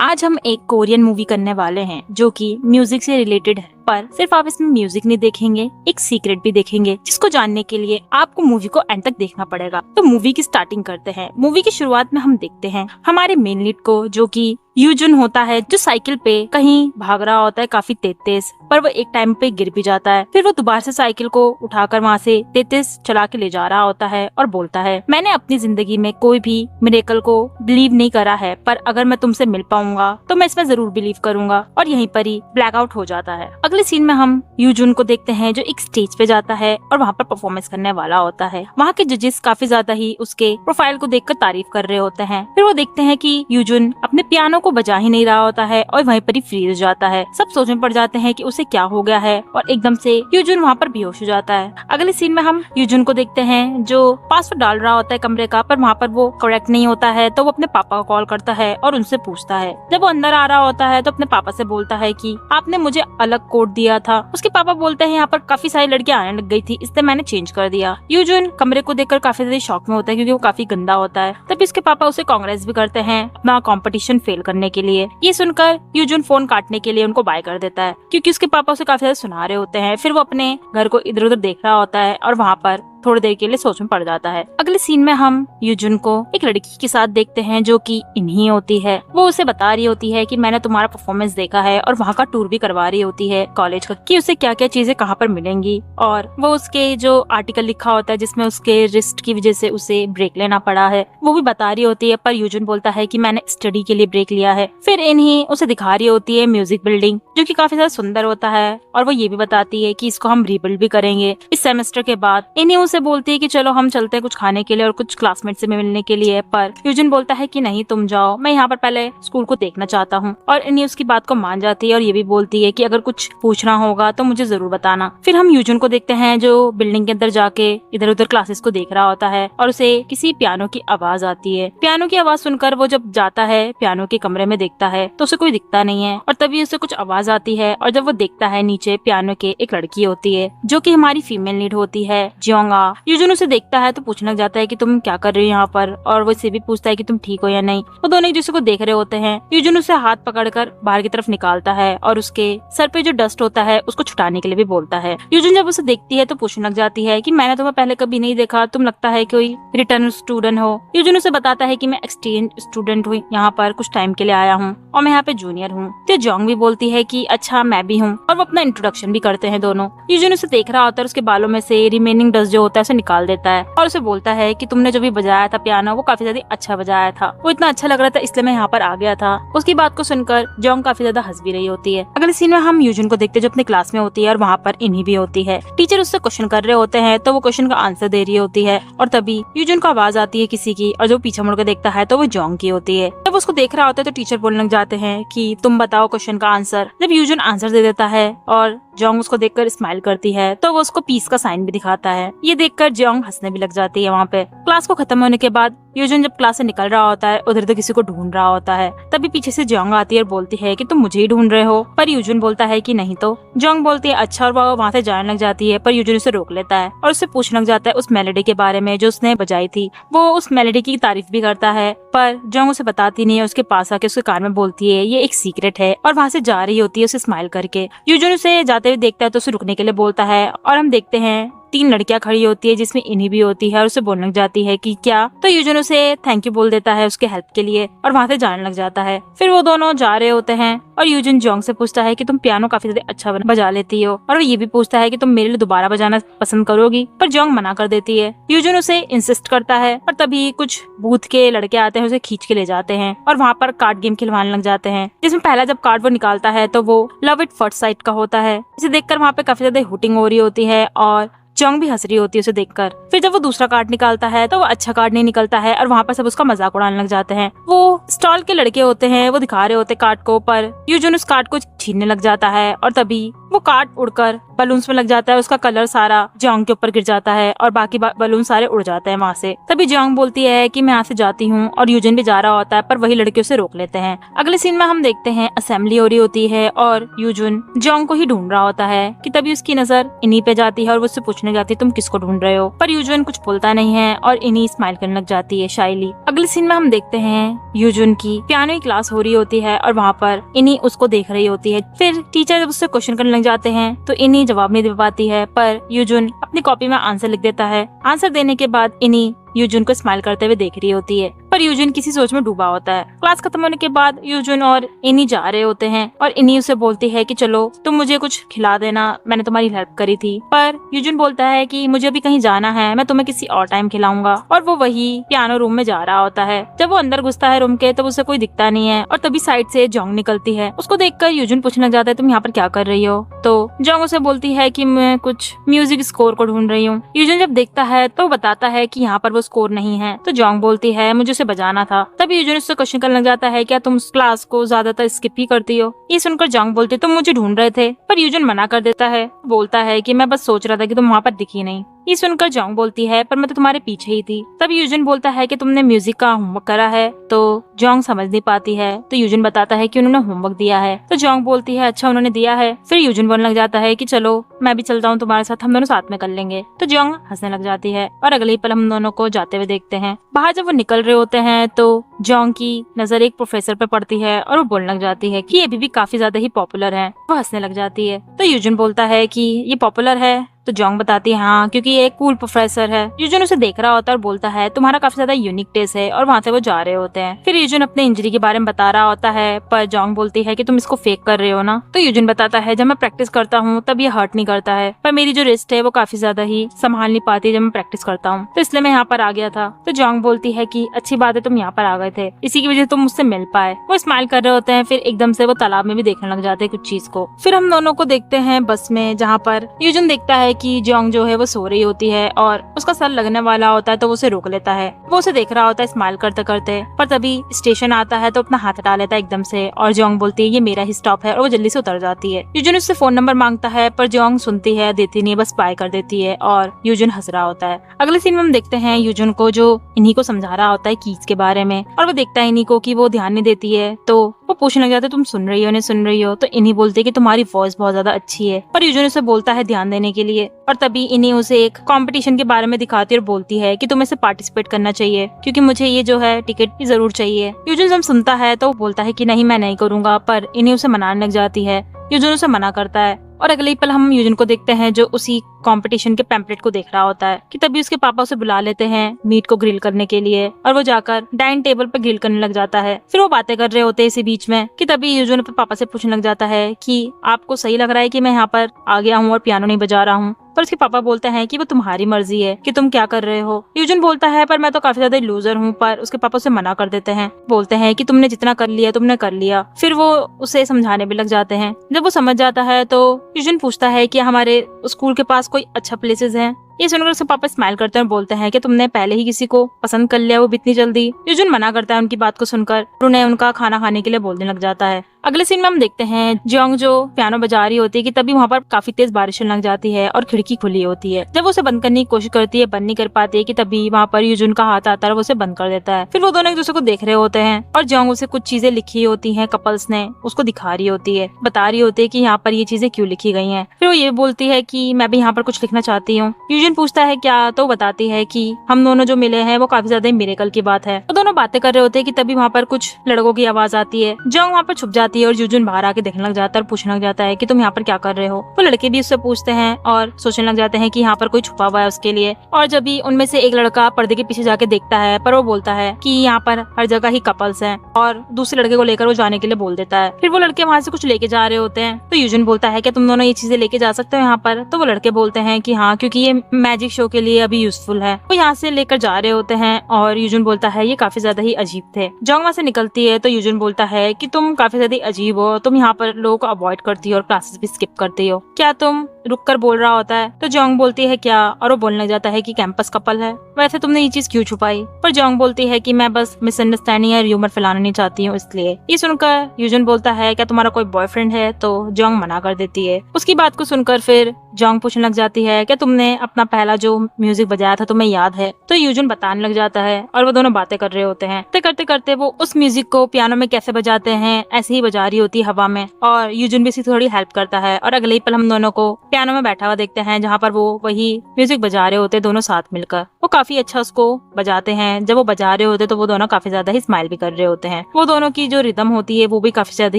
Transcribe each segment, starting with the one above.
आज हम एक कोरियन मूवी करने वाले हैं जो कि म्यूजिक से रिलेटेड है, पर सिर्फ आप इसमें म्यूजिक नहीं देखेंगे, एक सीक्रेट भी देखेंगे जिसको जानने के लिए आपको मूवी को एंड तक देखना पड़ेगा। तो मूवी की स्टार्टिंग करते हैं। मूवी की शुरुआत में हम देखते हैं हमारे मेन लीड को, जो कि यूजुन होता है, जो साइकिल पे कहीं भाग रहा होता है काफी तेज, पर वो एक टाइम पे गिर भी जाता है। फिर वो दोबारा से साइकिल को उठाकर वहाँ से तेज चला के ले जा रहा होता है और बोलता है, मैंने अपनी जिंदगी में कोई भी मिरेकल को बिलीव नहीं करा है, पर अगर मैं तुमसे मिल पाऊंगा तो मैं इसमें जरूर बिलीव करूंगा। और यहीं पर ही ब्लैकआउट हो जाता है। अगले सीन में हम यूजुन को देखते हैं जो एक स्टेज पे जाता है और वहाँ पर परफॉर्मेंस करने वाला होता है। वहाँ के जजेस काफी ज्यादा ही उसके प्रोफाइल को देखकर तारीफ कर रहे होते हैं। फिर वो देखते हैं कि यूजुन अपने पियानो को बजा ही नहीं रहा होता है और वहीं पर ही फ्रीज हो जाता है। सब सोच में पड़ जाते हैं कि उसे क्या हो गया है और एकदम से यूजुन वहाँ पर बेहोश हो जाता है। अगले सीन में हम यूजुन को देखते हैं जो पासवर्ड डाल रहा होता है कमरे का, पर वहाँ पर वो करेक्ट नहीं होता है। तो वो अपने पापा को कॉल करता है और उनसे पूछता है। जब वो अंदर आ रहा होता है तो अपने पापा से बोलता है कि आपने मुझे अलग कोड दिया था। उसके पापा बोलते हैं यहाँ पर काफी सारी लड़कियां आने लग गई थी, इसलिए मैंने चेंज कर दिया। यूजुन कमरे को देखकर काफी ज्यादा शॉक में होता है क्योंकि वो काफी गंदा होता है। तभी उसके पापा उसे कांग्रेस भी करते हैं अपना कंपटीशन फेल करने के लिए। ये सुनकर यूजुन फोन काटने के लिए उनको बाय कर देता है क्योंकि उसके पापा उसे काफी ज्यादा सुना रहे होते हैं। फिर वो अपने घर को इधर उधर देख रहा होता है और वहाँ पर थोड़ी देर के लिए सोच में पड़ जाता है। अगले सीन में हम यूजुन को एक लड़की के साथ देखते हैं जो कि इन्हीं होती है। वो उसे बता रही होती है कि मैंने तुम्हारा परफॉर्मेंस देखा है और वहाँ का टूर भी करवा रही होती है कॉलेज का, कि उसे क्या क्या चीजें कहाँ पर मिलेंगी। और वो उसके जो आर्टिकल लिखा होता है जिसमें उसके रिस्ट की वजह से उसे ब्रेक लेना पड़ा है वो भी बता रही होती है। पर यूजुन बोलता है कि मैंने स्टडी के लिए ब्रेक लिया है। फिर इन्हीं उसे दिखा रही होती है म्यूजिक बिल्डिंग जो कि काफी ज्यादा सुंदर होता है और वो ये भी बताती है कि इसको हम रीबिल्ड भी करेंगे इस सेमेस्टर के बाद। इन्हीं उसे बोलती है कि चलो हम चलते हैं कुछ खाने के लिए और कुछ क्लासमेट से मिलने के लिए, पर यूजुन बोलता है कि नहीं तुम जाओ, मैं यहाँ पर पहले स्कूल को देखना चाहता हूँ। और इन्हीं उसकी बात को मान जाती है और ये भी बोलती है कि अगर कुछ पूछना होगा तो मुझे जरूर बताना। फिर हम यूजुन को देखते हैं जो बिल्डिंग के अंदर जाके इधर उधर क्लासेस को देख रहा होता है और उसे किसी पियानो की आवाज आती है। पियानो की आवाज सुनकर वो जब जाता है पियानो के कमरे में देखता है तो उसे कोई दिखता नहीं है और तभी उसे कुछ आवाज आती है। और जब वो देखता है नीचे पियानो के एक लड़की होती है जो कि हमारी फीमेल लीड होती है जियोंगा। यूजुन उसे देखता है तो पूछने लग जाता है कि तुम क्या कर रही हो यहाँ पर, और वो इसे भी पूछता है कि तुम ठीक हो या नहीं। वो दोनों एक दूसरे को देख रहे होते हैं। यूजुन उसे हाथ पकड़कर बाहर की तरफ निकालता है और उसके सर पे जो डस्ट होता है उसको छुटाने के लिए भी बोलता है। यूजुन जब उसे देखती है तो पूछने लग जाती है कि मैंने तुम्हें पहले कभी नहीं देखा, तुम लगता है कोई रिटर्न स्टूडेंट हो। यूजुन उसे बताता है कि मैं एक्सचेंज स्टूडेंट हूँ, यहाँ पर कुछ टाइम के लिए आया हूँ और मैं यहाँ पे जूनियर हूँ। तो जोंग भी बोलती है कि अच्छा मैं भी हूँ और वो अपना इंट्रोडक्शन भी करते हैं दोनों। यूजुन उसे देख रहा होता है, उसके बालों में से रिमेनिंग डस्ट जो होता है उसे निकाल देता है और उसे बोलता है कि तुमने जो भी बजाया था पियानो वो काफी ज्यादा अच्छा बजाया था, वो इतना अच्छा लग रहा था इसलिए मैं यहाँ पर आ गया था। उसकी बात को सुनकर जोंग काफी ज्यादा हंस भी रही होती है। अगले सीन में हम यूजुन को देखते हैं जो अपने क्लास में होती है और वहाँ पर इन्हीं भी होती है। टीचर उससे क्वेश्चन कर रहे होते हैं तो वो क्वेश्चन का आंसर दे रही होती है और तभी यूजुन को आवाज आती है किसी की और जो पीछे मुड़कर देखता है तो वो जोंग की होती है। जब उसको देख रहा होता है तो टीचर बोलने लग जाते हैं कि तुम बताओ क्वेश्चन का आंसर। जब यूजुन आंसर दे देता है और जोंग उसको देखकर स्माइल करती है तो वो उसको पीस का साइन भी दिखाता है। ये देखकर जोंग हंसने भी लग जाती है। वहाँ पे क्लास को खत्म होने के बाद यूजुन जब क्लास से निकल रहा होता है उधर तो किसी को ढूंढ रहा होता है, तभी पीछे से जोंग आती है और बोलती है कि तुम मुझे ही ढूंढ रहे हो। पर यूजुन बोलता है कि नहीं तो। जोंग बोलती है अच्छा, और वो वहाँ से जाने लग जाती है पर यूजुन उसे रोक लेता है और उससे पूछने लग जाता है उस मेलोडी के बारे में जो उसने बजाई थी। वो उस मेलोडी की तारीफ भी करता है पर जोंग उसे बताती नहीं है। उसके पास आके उसके कान में बोलती है ये एक सीक्रेट है और वहाँ से जा रही होती है उसे स्माइल करके। यूजुन उसे जाते हुए देखता है तो उसे रुकने के लिए बोलता है और हम देखते हैं 3 लड़कियां खड़ी होती है जिसमें इन्हीं भी होती है और उसे बोलने लग जाती है कि क्या। तो यूजुन उसे थैंक यू बोल देता है उसके हेल्प के लिए और वहाँ से जाने लग जाता है। फिर वो दोनों जा रहे होते हैं और यूजुन जोंग से पूछता है कि तुम पियानो काफी ज्यादा अच्छा बजा लेती हो, और वो ये भी पूछता है कि तुम मेरे लिए दोबारा बजाना पसंद करोगी, पर जोंग मना कर देती है। यूजुन उसे इंसिस्ट करता है और तभी कुछ बूथ के लड़के आते हैं, उसे खींच के ले जाते हैं और वहाँ पर कार्ड गेम खिलवाने लग जाते हैं जिसमें पहला जब कार्ड वो निकालता है तो वो लव इट फर्स्ट साइट का होता है। इसे देखकर वहाँ पे काफी ज्यादा हुटिंग हो रही होती है और जोंग भी हंस रही होती है उसे देखकर। फिर जब वो दूसरा कार्ड निकालता है तो वो अच्छा कार्ड नहीं निकलता है और वहाँ पर सब उसका मजाक उड़ाने लग जाते हैं। वो स्टॉल के लड़के होते हैं, वो दिखा रहे होते कार्ड को, पर यूजुन उस कार्ड को छीनने लग जाता है और तभी वो कार्ड उड़कर बलून्स में लग जाता है। उसका कलर सारा जोंग के ऊपर गिर जाता है और बाकी बलून सारे उड़ जाते हैं वहाँ से। तभी जोंग बोलती है कि मैं यहाँ से जाती हूँ और यूजुन भी जा रहा होता है, पर वही लड़के उसे रोक लेते हैं। अगले सीन में हम देखते हैं असेंबली हो रही होती है और यूजुन जोंग को ही ढूंढ रहा होता है कि तभी उसकी नजर इन्हीं पे जाती है और वो उससे पूछने जाती है तुम किसको ढूंढ रहे हो, पर यूजुन कुछ बोलता नहीं है और इन्हीं स्माइल करने लग जाती है शाइली। अगले सीन में हम देखते हैं यूजुन की पियानो की क्लास हो रही होती है और वहाँ पर इन्हीं उसको देख रही होती है। फिर टीचर जब उससे क्वेश्चन करने लग जाते हैं तो इन्हीं जवाब नहीं दे पाती है, पर यूजुन अपनी कॉपी में आंसर लिख देता है। आंसर देने के बाद इन्हीं यूजुन को स्माइल करते हुए देख रही होती है, पर यूजुन किसी सोच में डूबा होता है। क्लास खत्म होने के बाद यूजुन और इन्हीं जा रहे होते हैं और इन्हीं उसे बोलती है कि चलो तुम मुझे कुछ खिला देना, मैंने तुम्हारी हेल्प करी थी। पर यूजुन बोलता है कि मुझे अभी कहीं जाना है, मैं तुम्हें किसी और टाइम खिलाऊंगा। और वो वही पियानो रूम में जा रहा होता है। जब वो अंदर घुसता है रूम के तब उसे कोई दिखता नहीं है और तभी साइड से जोंग निकलती है। उसको देखकर यूजुन पूछने लग जाता है तुम यहाँ पर क्या कर रही हो, तो जोंग उसे बोलती है कि मैं कुछ म्यूजिक स्कोर को ढूंढ रही हूँ। यूजुन जब देखता है तो बताता है कि यहाँ पर वो स्कोर नहीं है, तो जोंग बोलती है मुझे उसे बजाना था। तभी यूजुन उससे क्वेश्चन करने लग जाता है क्या तुम क्लास को ज्यादातर स्किप ही करती हो। ये सुनकर जोंग बोलती तुम मुझे ढूंढ रहे थे, पर यूजुन मना कर देता है। बोलता है कि मैं बस सोच रहा था कि तुम वहाँ पर दिखी नहीं। ये सुनकर जोंग बोलती है पर मैं तो तुम्हारे पीछे ही थी। तब यूजुन बोलता है कि तुमने म्यूजिक का होमवर्क करा है, तो जोंग समझ नहीं पाती है। तो यूजुन बताता है कि उन्होंने होमवर्क दिया है। तो जोंग बोलती है अच्छा उन्होंने दिया है। फिर यूजुन बोलने लग जाता है कि चलो मैं भी चलता हूँ तुम्हारे साथ, हम दोनों साथ में कर लेंगे। तो जोंग हंसने लग जाती है और अगले ही पल हम दोनों को जाते हुए देखते हैं। बाहर जब वो निकल रहे होते हैं तो जोंग की नजर एक प्रोफेसर पे पड़ती है और वो बोलने लग जाती है कि ये अभी भी काफी ज्यादा ही पॉपुलर है। वो हंसने लग जाती है। तो यूजुन बोलता है कि ये पॉपुलर है, तो जोंग बताती है हाँ क्योंकि ये एक कूल प्रोफेसर है। यूजुन उसे देख रहा होता है और बोलता है तुम्हारा काफी ज्यादा यूनिक टेस्ट है, और वहाँ से वो जा रहे होते हैं। फिर यूजुन अपने इंजरी के बारे में बता रहा होता है, पर जोंग बोलती है कि तुम इसको फेक कर रहे हो ना। तो यूजुन बताता है जब मैं प्रैक्टिस करता हूँ तब ये हर्ट नहीं करता है, पर मेरी जो रिस्ट है वो काफी ज्यादा ही संभाल नहीं पाती जब मैं प्रैक्टिस करता हूँ, तो इसलिए मैं यहाँ पर आ गया था। तो जोंग बोलती है कि अच्छी बात है तुम यहाँ पर आ गए थे, इसी की वजह से तुम मुझसे मिल पाए। वो स्माइल कर रहे होते हैं। फिर एकदम से वो तालाब में भी देखने लग जाते हैं कुछ चीज को। फिर हम दोनों को देखते हैं बस में, जहाँ पर यूजुन देखता है कि जोंग जो है वो सो रही होती है और उसका सर लगने वाला होता है, तो वो उसे रोक लेता है। वो उसे देख रहा होता है स्माइल करते करते, पर तभी स्टेशन आता है तो अपना हाथ हटा लेता है एकदम से, और जोंग बोलती है ये मेरा ही स्टॉप है, और वो जल्दी से उतर जाती है। यूजुन उससे फोन नंबर मांगता है पर जोंग सुनती है, देती नहीं, बस बाय कर देती है और यूजुन हंस रहा होता है। अगले सीन में हम देखते हैं यूजुन को जो इन्हीं को समझा रहा होता है कीज के बारे में, और वो देखता है इन्हीं को कि वो ध्यान नहीं देती है, तो वो पूछने लग जाता है तुम सुन रही हो नहीं सुन रही हो। तो इन्हीं बोलती है कि तुम्हारी वॉइस बहुत ज्यादा अच्छी है, पर यूजुन उसे बोलता है ध्यान देने के लिए। और तभी इन्हीं उसे एक कंपटीशन के बारे में दिखाती है और बोलती है कि तुम्हें इसे पार्टिसिपेट करना चाहिए, क्योंकि मुझे ये जो है टिकट भी जरूर चाहिए। यूजुन जब सुनता है तो वो बोलता है कि नहीं मैं नहीं करूंगा, पर इन्हीं उसे मनाने लग जाती है। यूजुन उसे मना करता है और अगले ही पल हम यूजुन को देखते हैं जो उसी कंपटीशन के पैम्पलेट को देख रहा होता है कि तभी उसके पापा उसे बुला लेते हैं मीट को ग्रिल करने के लिए, और वो जाकर डाइनिंग टेबल पर ग्रिल करने लग जाता है। फिर वो बातें कर रहे होते हैं इसी बीच में कि तभी यूजुन अपने पापा से पूछने लग जाता है कि आपको सही लग रहा है कि मैं यहाँ पर आ गया हूँ और पियानो नहीं बजा रहा हूँ। पर उसके पापा बोलते हैं कि वो तुम्हारी मर्जी है कि तुम क्या कर रहे हो। यूजुन बोलता है पर मैं तो काफी ज्यादा लूजर हूँ, पर उसके पापा उसे मना कर देते हैं, बोलते हैं कि तुमने जितना कर लिया तुमने कर लिया। फिर वो उसे समझाने भी लग जाते हैं। जब वो समझ जाता है तो यूजुन पूछता है कि हमारे स्कूल के पास कोई अच्छा प्लेसेस है। ये सुनकर उसके पापा स्माइल करते हैं और बोलते हैं कि तुमने पहले ही किसी को पसंद कर लिया, वो भी इतनी जल्दी। यूजुन मना करता है उनकी बात को सुनकर, उन्हें उनका खाना खाने के लिए बोलने लग जाता है। अगले सीन में हम देखते हैं जोंग जो पियानो बजा रही होती है कि तभी वहाँ पर काफी तेज बारिश लग जाती है और खिड़की खुली होती है। जब वो उसे बंद करने की कोशिश करती है, बंद नहीं कर पाती है, कि तभी वहाँ पर यूजुन का हाथ आता है और वो उसे बंद कर देता है। फिर वो दोनों एक दूसरे को देख रहे होते हैं और जोंग उसे कुछ चीजें लिखी होती है कपल्स ने, उसको दिखा रही होती है, बता रही होती है कि यहाँ पर ये चीजें क्यों लिखी गई है। फिर वो ये बोलती है कि मैं भी यहाँ पर कुछ लिखना चाहती हूँ। यूजुन पूछता है क्या, तो बताती है कि हम दोनों जो मिले हैं वो काफी ज्यादा मिरेकल की बात है। वो दोनों बातें कर रहे होते हैं कि तभी वहाँ पर कुछ लड़कों की आवाज आती है। जोंग वहाँ पर छुप जाती है और यूजुन बाहर आके देखने लग जाता है और पूछने लग जाता है कि तुम यहाँ पर क्या कर रहे हो। वो लड़के भी उससे पूछते हैं और सोचने लग जाते हैं कि यहाँ पर कोई छुपा हुआ है उसके लिए। और जब भी उनमें से एक लड़का पर्दे के पीछे जाके देखता है, पर वो बोलता है कि यहाँ पर हर जगह ही कपल्स हैं, और दूसरे लड़के को लेकर वो जाने के लिए बोल देता है। फिर वो लड़के वहाँ से कुछ लेके जा रहे होते हैं, तो यूजुन बोलता है कि तुम दोनों ये चीजें लेके जा सकते हो यहाँ पर। तो वो लड़के बोलते हैं कि हाँ, क्योंकि ये मैजिक शो के लिए अभी यूजफुल है। वो यहाँ से लेकर जा रहे होते हैं और यूजुन बोलता है ये काफी ज्यादा ही अजीब थे। जोंग वहाँ से निकलती है तो यूजुन बोलता है कि तुम काफी ज्यादा अजीब हो, तुम यहाँ पर लोगों को अवॉइड करती हो और क्लासेस भी स्किप करती हो, क्या तुम रुक कर बोल रहा होता है। तो जोंग बोलती है क्या, और वो बोलने लग जाता है कि कैंपस कपल है, वैसे तुमने ये चीज क्यों छुपाई। पर जोंग बोलती है कि मैं बस मिसअंडरस्टैंडिंग या र्यूमर फैलाना नहीं चाहती हूँ इसलिए। ये सुनकर यूजुन बोलता है क्या तुम्हारा कोई बॉयफ्रेंड है, तो जोंग मना कर देती है। उसकी बात को सुनकर फिर जोंग पूछने लग जाती है क्या तुमने अपना पहला जो म्यूजिक बजाया था तुम्हें याद है। तो यूजुन बताने लग जाता है और वो दोनों बातें कर रहे होते हैं। तो करते करते वो उस म्यूजिक को पियानो में कैसे बजाते हैं ऐसे ही बजा रही होती है हवा में, और यूजुन भी इसकी थोड़ी हेल्प करता है। और अगले ही पल हम दोनों को पियानो में बैठा हुआ देखते हैं जहाँ पर वो वही म्यूजिक बजा रहे होते हैं दोनों साथ मिलकर। वो काफी अच्छा उसको बजाते हैं। जब वो बजा रहे होते तो वो दोनों काफी ज्यादा ही स्माइल भी कर रहे होते हैं। वो दोनों की जो रिदम होती है वो भी काफी ज्यादा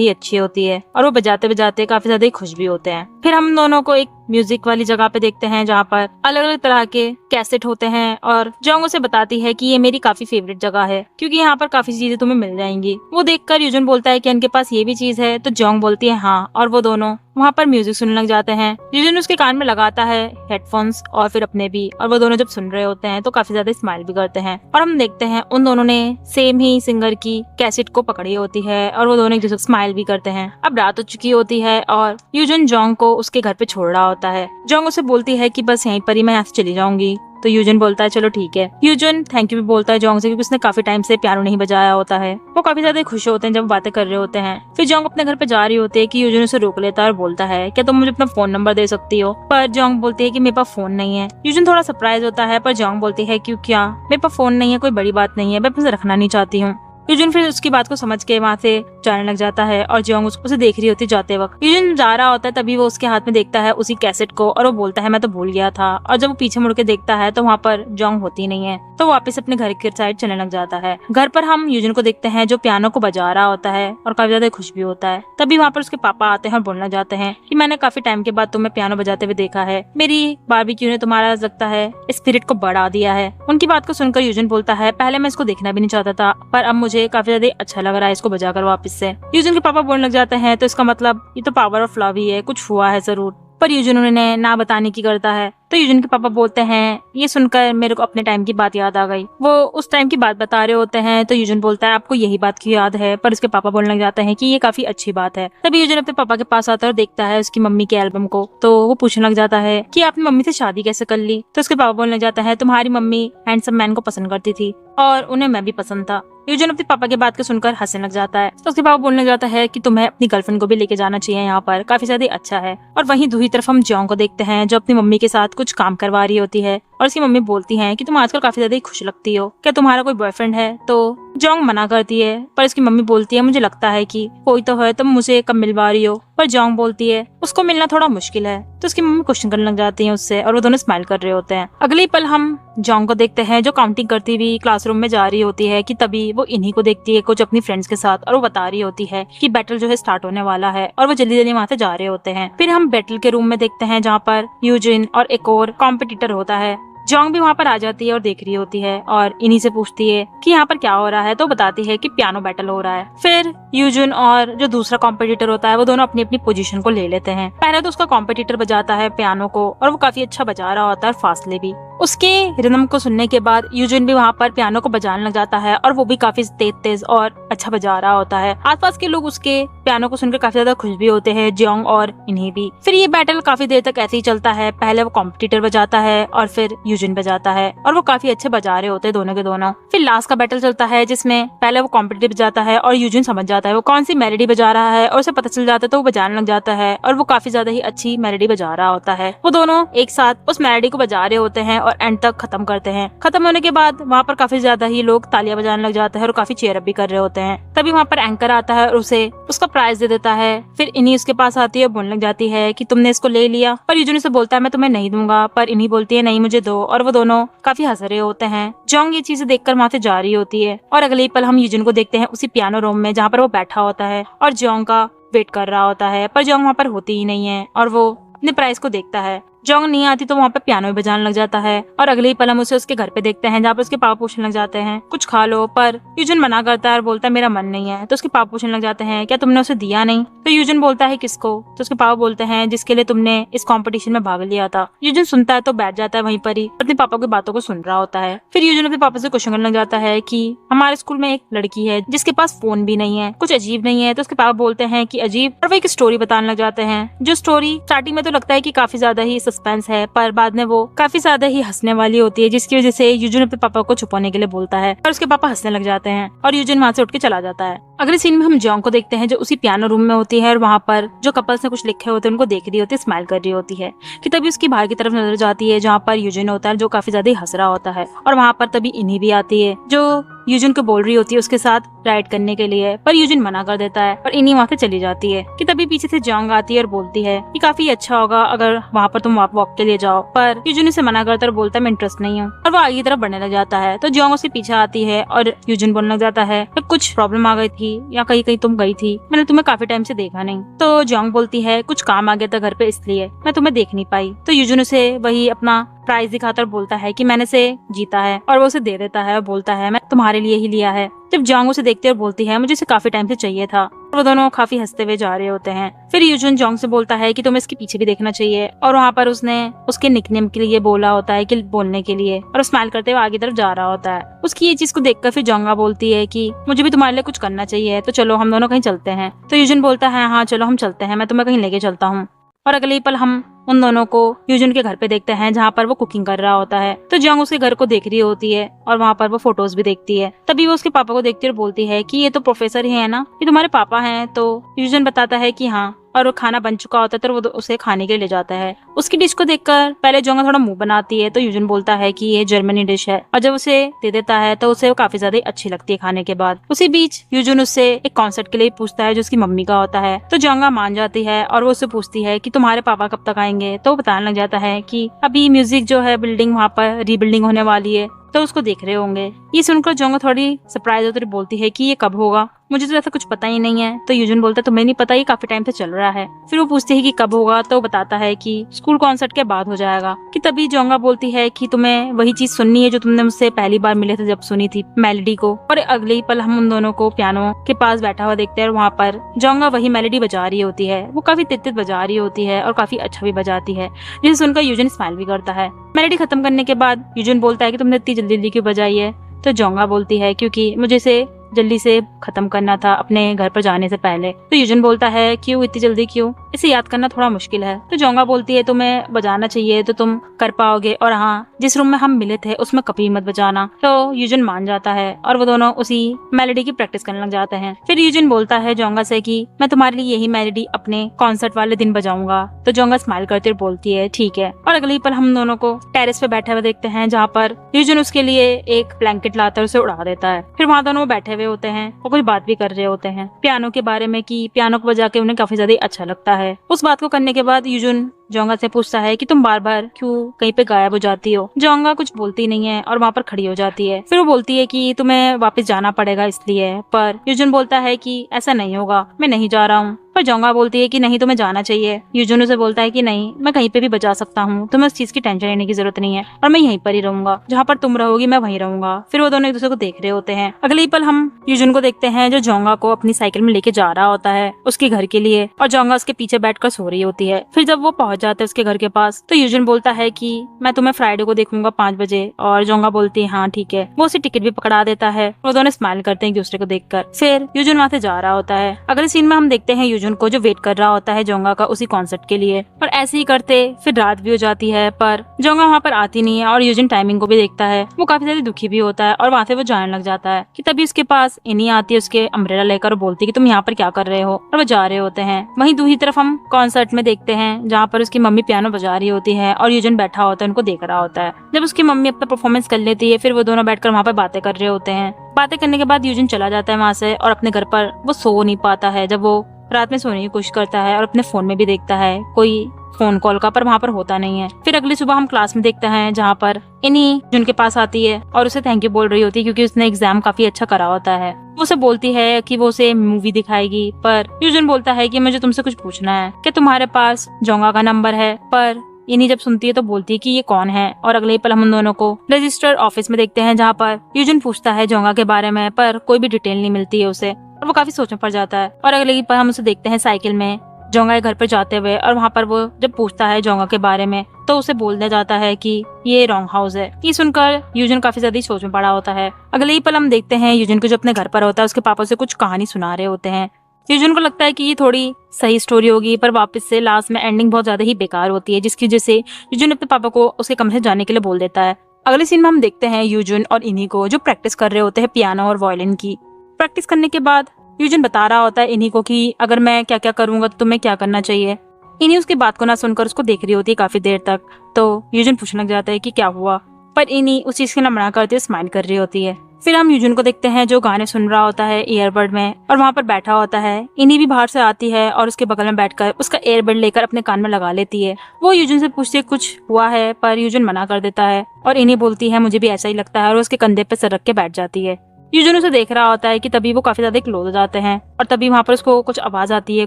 ही अच्छी होती है और वो बजाते बजाते काफी ज्यादा ही खुश भी होते हैं। फिर हम दोनों को एक म्यूजिक वाली जगह पे देखते हैं जहाँ पर अलग अलग तरह के कैसेट होते हैं, और जोंग उसे बताती है कि ये मेरी काफी फेवरेट जगह है क्योंकि यहाँ पर काफी चीजें तुम्हें मिल जाएंगी। वो देखकर यूजुन बोलता है कि इनके पास ये भी चीज है, तो जोंग बोलती है हाँ, और वो दोनों वहाँ पर म्यूजिक सुनने लग जाते हैं। यूजुन उसके कान में लगाता है हेडफोन्स और फिर अपने भी, और वो दोनों जब सुन रहे होते हैं तो काफी ज्यादा स्माइल भी करते हैं। और हम देखते हैं उन दोनों ने सेम ही सिंगर की कैसेट को पकड़ी होती है और वो दोनों एक दूसरे को स्माइल भी करते हैं। अब रात हो चुकी होती है और यूजुन जोंग को उसके घर पे छोड़ रहा होता है। जोंग उसे बोलती है कि बस यहीं पर ही मैं यहाँ से चली जाऊंगी। तो यूजुन बोलता है चलो ठीक है। यूजुन थैंक यू भी बोलता है जोंग से क्योंकि उसने काफी टाइम से पियानो नहीं बजाया होता है। वो काफी ज्यादा खुश होते हैं जब बातें कर रहे होते हैं। फिर जोंग अपने घर पे जा रही होती है कि यूजुन उसे रोक लेता है और बोलता है क्या तुम मुझे अपना फोन नंबर दे सकती हो। पर जोंग बोलती है कि मेरे पास फोन नहीं है। यूजुन थोड़ा सरप्राइज होता है पर जोंग बोलती है क्यों, क्या मेरे पास फोन नहीं है कोई बड़ी बात नहीं है, मैं उसे रखना नहीं चाहती हूँ। यूजुन फिर उसकी बात को समझ के वहाँ से जाने लग जाता है और जोंग उसे देख रही होती जाते वक्त। यूजुन जा रहा होता है तभी वो उसके हाथ में देखता है उसी कैसेट को और वो बोलता है मैं तो भूल गया था। और जब वो पीछे मुड़ के देखता है तो वहाँ पर जोंग होती नहीं है, तो वापस अपने घर के साइड चलने लग जाता है। घर पर हम यूजुन को देखते हैं जो पियानो को बजा रहा होता है और काफी ज्यादा खुश भी होता है। तभी वहाँ पर उसके पापा आते हैं और बोलने जाते हैं कि मैंने काफी टाइम के बाद तुम्हें पियानो बजाते हुए देखा है, मेरी बारबेक्यू ने तुम्हारा लगता है स्पिरिट को बढ़ा दिया है। उनकी बात को सुनकर यूजुन बोलता है पहले मैं इसको देखना भी नहीं चाहता था पर अब मुझे काफी ज्यादा अच्छा लग रहा है इसको बजाकर वापस से। यूजुन के पापा बोलने लग जाते हैं तो इसका मतलब ये तो पावर ऑफ लव ही है, कुछ हुआ है जरूर। पर यूजुन उन्हें ना बताने की करता है। तो यूजुन के पापा बोलते हैं ये सुनकर मेरे को अपने टाइम की बात याद आ गई। वो उस टाइम की बात बता रहे होते हैं तो यूजुन बोलता है आपको यही बात की याद है, पर उसके पापा बोलने लग जाते हैं कि ये काफी अच्छी बात है। तभी यूजुन अपने पापा के पास आता है और देखता है उसकी मम्मी के एल्बम को। तो वो पूछने लग जाता है कि आपने मम्मी से शादी कैसे कर ली। तो उसके पापा बोलने लग जाता है तुम्हारी मम्मी हैंडसम मैन को पसंद करती थी और उन्हें मैं भी पसंद था। यूजुन अपने पापा की बात को सुनकर हंसने लग जाता है। तो उसके पापा बोलने लग जाता है कि तुम्हें अपनी गर्लफ्रेंड को भी लेके जाना चाहिए, यहाँ पर काफी ज्यादा अच्छा है। और वहीं दूसरी तरफ हम जोंग को देखते हैं जो अपनी मम्मी के साथ कुछ काम करवा रही होती है और उसकी मम्मी बोलती है कि तुम आजकल काफी ज्यादा ही खुश लगती हो, क्या तुम्हारा कोई बॉयफ्रेंड है। तो जोंग मना करती है पर इसकी मम्मी बोलती है मुझे लगता है कि कोई तो है, तुम मुझे कब मिलवा रही हो। पर जोंग बोलती है उसको मिलना थोड़ा मुश्किल है। तो उसकी मम्मी क्वेश्चन करने लग जाती है उससे और वो दोनों स्माइल कर रहे होते हैं। अगले पल हम जोंग को देखते हैं जो काउंटिंग करती हुई क्लासरूम में जा रही होती है कि तभी वो इन्हीं को देखती है कुछ अपनी फ्रेंड्स के साथ, और वो बता रही होती है कि बैटल जो है स्टार्ट होने वाला है और वो जल्दी जल्दी वहाँ से जा रहे होते हैं। फिर हम बैटल के रूम में देखते हैं जहाँ पर यूजिन और एक और कॉम्पिटिटर होता है। जोंग भी वहाँ पर आ जाती है और देख रही होती है और इन्हीं से पूछती है कि यहाँ पर क्या हो रहा है। तो बताती है कि पियानो बैटल हो रहा है। फिर यूजुन और जो दूसरा कॉम्पिटिटर होता है वो दोनों अपनी अपनी पोजीशन को ले लेते हैं। पहले तो उसका कॉम्पिटिटर बजाता है पियानो को और वो काफी अच्छा बजा रहा होता है, फासले भी। उसके रिदम को सुनने के बाद यूजुन भी वहाँ पर पियानो को बजाने लग जाता है और वो भी काफी तेज तेज और अच्छा बजा रहा होता है। आसपास के लोग उसके पियानो को सुनकर काफी ज्यादा खुश भी होते हैं, जोंग और इन्हें भी। फिर ये बैटल काफी देर तक ऐसे ही चलता है। पहले वो कॉम्पिटिटर बजाता है और फिर यूजुन बजाता है और वो काफी अच्छे बजा रहे होते हैं दोनों के दोनों। फिर लास्ट का बैटल चलता है जिसमें पहले वो कॉम्पिटिटर बजाता है और यूजुन समझ जाता है वो कौन सी मेलोडी बजा रहा है और उसे पता चल जाता है तो वो बजाने लग जाता है और वो काफी ज्यादा ही अच्छी मेलोडी बजा रहा होता है। वो दोनों एक साथ उस मेलोडी को बजा रहे होते हैं और एंड तक खत्म करते हैं। खत्म होने के बाद वहाँ पर काफी ज्यादा ही लोग तालियां बजाने लग जाते हैं और काफी चीयर अप भी कर रहे होते हैं। तभी वहाँ पर एंकर आता है और उसे उसका प्राइज दे देता है। फिर इन्हीं उसके पास आती है और बोलने लग जाती है कि तुमने इसको ले लिया। पर यूजुन से बोलता है मैं तुम्हें नहीं दूंगा, पर इन्हीं बोलती है नहीं मुझे दो, और वो दोनों काफी हंस रहे होते हैं। जोंग ये चीजें देखकर वहाँ से जा रही होती है और अगले पल हम यूजुन को देखते हैं उसी पियानो रूम में जहाँ पर वो बैठा होता है और जोंग का वेट कर रहा होता है। पर जोंग वहाँ पर होती ही नहीं है और वो अपने प्राइस को देखता है। जोंग नहीं आती तो वहाँ पे पियानो भी बजाने लग जाता है और अगले ही पल हम उसे उसके घर पे देखते हैं जहाँ पर उसके पापा पूछने लग जाते हैं कुछ खा लो, पर यूजन मना करता है और बोलता है मेरा मन नहीं है। तो उसके पापा पूछने लग जाते हैं क्या तुमने उसे दिया नहीं? तो यूजन बोलता है किसको? तो उसके पापा बोलते हैं जिसके लिए तुमने इस कंपटीशन में भाग लिया था। यूजन सुनता है तो बैठ जाता है वहीं पर ही, अपने पापा की बातों को सुन रहा होता है। फिर यूजन अपने पापा से क्वेश्चन करने लग जाता है कि हमारे स्कूल में एक लड़की है जिसके पास फोन भी नहीं है, कुछ अजीब नहीं है? तो उसके पापा बोलते हैं कि अजीब, और वो एक स्टोरी बताने लग जाते हैं। जो स्टोरी स्टार्टिंग में तो लगता है कि काफी ज्यादा ही सस्पेंस है, पर बाद में वो काफी ज्यादा ही हंसने वाली होती है, जिसकी वजह से यूजन अपने पापा को छुपाने के लिए बोलता है और उसके पापा हंसने लग जाते हैं और यूजन वहाँ से उठ के चला जाता है। अगले सीन में हम जोंग को देखते हैं जो उसी पियानो रूम में होती है और वहाँ पर जो कपल्स ने कुछ लिखे होते हैं उनको देख रही होती है, स्माइल कर रही होती है कि तभी उसकी बाहर की तरफ नजर जाती है जहाँ पर यूजन होता है जो काफी ज्यादा हंस रहा होता है और वहाँ पर तभी इन्हीं भी आती है जो यूजन को बोल रही होती है उसके साथ राइड करने के लिए, पर यूजन मना कर देता है और इन्हीं वहाँ से चली जाती है कि तभी पीछे से जोंग आती है और बोलती है कि काफी अच्छा होगा अगर वहाँ पर तुम वॉक के लिए जाओ, पर यूजन उसे मना करता है और बोलता है मैं इंटरेस्ट नहीं हूँ और वो आगे की तरफ बढ़ने लग जाता है। तो जोंग उसके पीछे आती है और यूजन बोलने लग जाता है कि कुछ प्रॉब्लम आ गई थी या कहीं कहीं तुम गई थी, मैंने तुम्हें काफी टाइम से देखा नहीं। तो जोंग बोलती है कुछ काम आ गया था घर पे इसलिए मैं तुम्हें देख नहीं पाई। तो यूजन उसे वही अपना प्राइज दिखाकर बोलता है कि मैंने इसे जीता है और वो उसे दे देता है और बोलता है मैं तुम्हारे लिए ही लिया है। जब जोंग उसे देखती है और बोलती है मुझे इसे काफी टाइम से चाहिए था, वो दोनों काफी हंसते हुए जा रहे होते हैं। फिर यूजन जोंग से बोलता है कि तुम्हें इसके पीछे भी देखना चाहिए और वहाँ पर उसने उसके निकनेम के लिए बोला होता है कि बोलने के लिए, और स्माइल करते हुए आगे तरफ जा रहा होता है। उसकी ये चीज को देखकर फिर जोंगा बोलती है कि मुझे भी तुम्हारे लिए कुछ करना चाहिए, तो चलो हम दोनों कहीं चलते हैं। तो यूजन बोलता है हाँ चलो हम चलते हैं, मैं तुम्हें कहीं लेके चलता हूँ। और अगले ही पल हम उन दोनों को यूजन के घर पे देखते हैं जहाँ पर वो कुकिंग कर रहा होता है। तो जोंग उसके घर को देख रही होती है और वहाँ पर वो फोटोज भी देखती है। तभी वो उसके पापा को देखती है और बोलती है कि ये तो प्रोफेसर ही है ना, ये तुम्हारे पापा हैं? तो यूजन बताता है कि हाँ, और वो खाना बन चुका होता है तो वो उसे खाने के लिए ले जाता है। उसकी डिश को देखकर पहले जोंगा थोड़ा मुंह बनाती है तो यूजन बोलता है कि ये जर्मनी डिश है और जब उसे दे देता है तो उसे वो काफी ज्यादा अच्छी लगती है खाने के बाद। उसी बीच यूजन उससे एक कॉन्सर्ट के लिए पूछता है जो उसकी मम्मी का होता है। तो जोंगा मान जाती है और वो उससे पूछती है कि तुम्हारे पापा कब तक आएंगे? तो वो बताने लग जाता है कि अभी म्यूजिक जो है बिल्डिंग वहाँ पर रीबिल्डिंग होने वाली है तो उसको देख रहे होंगे। ये सुनकर जोंगा थोड़ी सरप्राइज होकर बोलती है कि ये कब होगा, मुझे तो ऐसा कुछ पता ही नहीं है। तो यूजन बोलता है तुम्हें नहीं पता, ये काफी टाइम से चल रहा है। फिर वो पूछती है कि कब होगा, तो वो बताता है कि स्कूल कॉन्सर्ट के बाद हो जाएगा। कि तभी जोंगा बोलती है कि तुम्हें वही चीज सुननी है जो तुमने मुझसे पहली बार मिले थे जब सुनी थी, मेलोडी को। और अगले ही पल हम उन दोनों को पियानो के पास बैठा हुआ देखते हैं और वहाँ पर जोंगा वही मेलोडी बजा रही होती है। वो काफी तित बजा रही होती है और काफी अच्छा भी बजाती है, जिसे सुनकर यूजन स्माइल भी करता है। मेलोडी खत्म करने के बाद यूजन बोलता है कि तुमने इतनी जल्दी क्यों बजाई है? तो जोंगा बोलती है क्योंकि मुझे इसे जल्दी से खत्म करना था अपने घर पर जाने से पहले। तो यूजन बोलता है क्यों, इतनी जल्दी क्यों? इसे याद करना थोड़ा मुश्किल है। तो जोंगा बोलती है तुम्हें बजाना चाहिए तो तुम कर पाओगे, और हाँ जिस रूम में हम मिले थे उसमें कभी मत बजाना। तो यूजन मान जाता है और वो दोनों उसी मेलोडी की प्रैक्टिस करने लग जाते हैं। फिर यूजन बोलता है जोंगा से कि मैं तुम्हारे लिए यही मेलोडी अपने कॉन्सर्ट वाले दिन बजाऊंगा। तो जोंगा स्माइल करते हुए बोलती है ठीक है। और अगले ही पल हम दोनों को टेरेस पे बैठे हुए देखते हैं जहाँ पर यूजन उसके लिए एक ब्लैंकेट लाता है, उसे उड़ा देता है। फिर वहाँ दोनों बैठे हुए होते हैं और कुछ बात भी कर रहे होते हैं पियानो के बारे में कि पियानो को बजा के उन्हें काफी ज्यादा अच्छा लगता है। उस बात को करने के बाद यूजन जोंगा से पूछता है कि तुम बार बार क्यों कहीं पे गायब हो जाती हो? जोंगा कुछ बोलती नहीं है और वहाँ पर खड़ी हो जाती है। फिर वो बोलती है कि तुम्हें वापस जाना पड़ेगा इसलिए, पर यूजन बोलता है कि ऐसा नहीं होगा, मैं नहीं जा रहा हूँ। पर जोंगा बोलती है कि नहीं तुम्हें जाना चाहिए। यूजन उसे बोलता है कि नहीं, मैं कहीं पे भी बजा सकता हूँ, तुम्हें उस चीज की टेंशन लेने की जरूरत नहीं है और मैं यहीं पर ही रहूंगा, जहाँ पर तुम रहोगी मैं वहीं रहूंगा। फिर वो दोनों एक दूसरे को देख रहे होते हैं। अगले ही पल हम यूजन को देखते हैं जो जोंगा को अपनी साइकिल में लेके जा रहा होता है उसके घर के लिए, और जोंगा उसके पीछे बैठकर सो रही होती है। फिर जब वो पहुंच जाते हैं उसके घर के पास तो यूजन बोलता है कि मैं तुम्हें फ्राइडे को देखूंगा 5 बजे, और जोंगा बोलती है हाँ ठीक है। वो उसे टिकट भी पकड़ा देता है। वो दोनों स्माइल करते हैं एक दूसरे को देखकर। फिर यूजन वहाँ से जा रहा होता है। अगले सीन में हम देखते हैं यूजन को जो वेट कर रहा होता है जोंगा का उसी कॉन्सर्ट के लिए, और ऐसे ही करते फिर रात भी हो जाती है पर जोंगा वहाँ पर आती नहीं है। और यूजन टाइमिंग को भी देखता है, वो काफी ज्यादा दुखी भी होता है और वहाँ से वो जाने लग जाता है। कि तभी उसके पास इन्हीं आती है उसके अम्ब्रेला लेकर, बोलती है कि तुम यहाँ पर क्या कर रहे हो, और वो जा रहे होते हैं। वहीं दूसरी तरफ हम कॉन्सर्ट में देखते हैं जहाँ पर उसकी मम्मी पियानो बजा रही होती है और यूजन बैठा होता है उनको देख रहा होता है। जब उसकी मम्मी अपना परफॉर्मेंस कर लेती है फिर वो दोनों बैठकर वहाँ पर बातें कर रहे होते हैं। बातें करने के बाद यूजन चला जाता है वहाँ से और अपने घर पर वो सो नहीं पाता है। जब वो रात में सोने की कोशिश करता है और अपने फोन में भी देखता है कोई फोन कॉल का, पर वहाँ पर होता नहीं है। फिर अगली सुबह हम क्लास में देखते हैं जहाँ पर इन्हीं जिनके पास आती है और उसे थैंक यू बोल रही होती है क्योंकि उसने एग्जाम काफी अच्छा करा होता है। वो उसे बोलती है कि वो उसे मूवी दिखाएगी, पर यूजन बोलता है कि मुझे तुमसे कुछ पूछना है, क्या तुम्हारे पास जोंगा का नंबर है? पर इन्हीं जब सुनती है तो बोलती है कि ये कौन है, और अगले ही पल हम उन दोनों को रजिस्टर ऑफिस में देखते हैं, जहाँ पर यूजिन पूछता है जोंगा के बारे में, पर कोई भी डिटेल नहीं मिलती है उसे, और वो काफी सोच में पड़ जाता है। और अगले ही पल हम उसे देखते हैं साइकिल में जोंगा के घर पर जाते हुए, और वहाँ पर वो जब पूछता है जोंगा के बारे में तो उसे बोल दिया जाता है कि ये रॉन्ग हाउस है। ये सुनकर यूजिन काफी ज्यादा सोच में पड़ा होता है। अगले ही पल हम देखते हैं यूजिन को जो अपने घर पर होता है उसके पापा से कुछ कहानी सुना रहे होते हैं। यूजिन को लगता है कि ये थोड़ी सही स्टोरी होगी, पर वापस से लास्ट में एंडिंग बहुत ज्यादा ही बेकार होती है, जिसकी वजह से यूजिन अपने पापा को उसके कमरे से जाने के लिए बोल देता है। अगले सीन में हम देखते हैं यूजिन और इन्हीं को जो प्रैक्टिस कर रहे होते हैं पियानो और वायलिन की। प्रैक्टिस करने के बाद यूजिन बता रहा होता है इन्हीं को कि अगर मैं क्या क्या करूंगा तो तुम्हें क्या करना चाहिए। इन्हीं उसकी बात को ना सुनकर उसको देख रही होती है काफी देर तक। तो यूजिन पूछने लग जाता है कि क्या हुआ, पर इन्हीं उस चीज के ना मना करते स्माइल कर रही होती है। फिर हम यूजिन को देखते हैं जो गाने सुन रहा होता है ईयरबड में, और वहाँ पर बैठा होता है। इन्हीं भी बाहर से आती है और उसके बगल में बैठकर उसका ईयरबड लेकर अपने कान में लगा लेती है। वो यूजिन से पूछती है कुछ हुआ है, पर यूजिन मना कर देता है, और इन्हीं बोलती है मुझे भी ऐसा ही लगता है, और उसके कंधे पे सर रख के बैठ जाती है। यूजिन उसे देख रहा होता है कि तभी वो काफी ज्यादा क्लोज हो जाते हैं, और तभी वहाँ पर उसको कुछ आवाज आती है,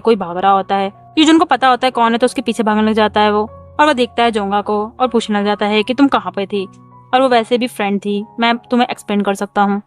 कोई भाग रहा होता है। यूजिन को पता होता है कौन है, तो उसके पीछे भागने लग जाता है वो, और वह देखता है जोंगा को और पूछने लग जाता है कि तुम कहाँ पे थी, और वो वैसे भी फ्रेंड थी, मैं तुम्हें एक्सप्लेन कर सकता हूँ।